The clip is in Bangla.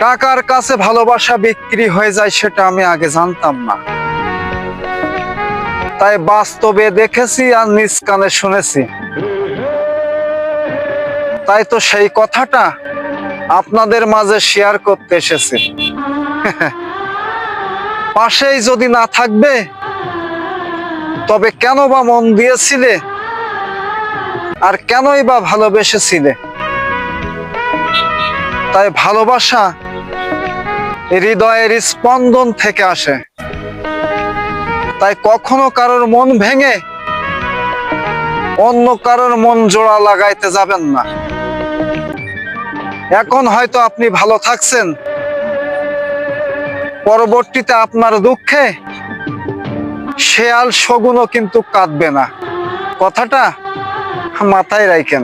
টাকার কাছে ভালোবাসা বিক্রি হয়ে যায় সেটা আমি আগে জানতাম না, তাই বাস্তবে দেখেছি আর নিজ কানে শুনেছি। তাই তো সেই কথাটা আপনাদের মাঝে শেয়ার করতে এসেছি। পাশেই যদি না থাকবে তবে কেন বা মন দিয়েছিলে, আর কেনই বা ভালোবেসেছিলে? তাই ভালোবাসা হৃদয়ের স্পন্দন থেকে আসে, তাই কখনো কারোর মন ভেঙে অন্য কারোর মন জোড়া লাগাইতে যাবেন না। এখন হয়তো আপনি ভালো থাকছেন, পরবর্তীতে আপনার দুঃখে শেয়াল শগুনও কিন্তু কাঁদবে না। কথাটা মাথায় রাখেন।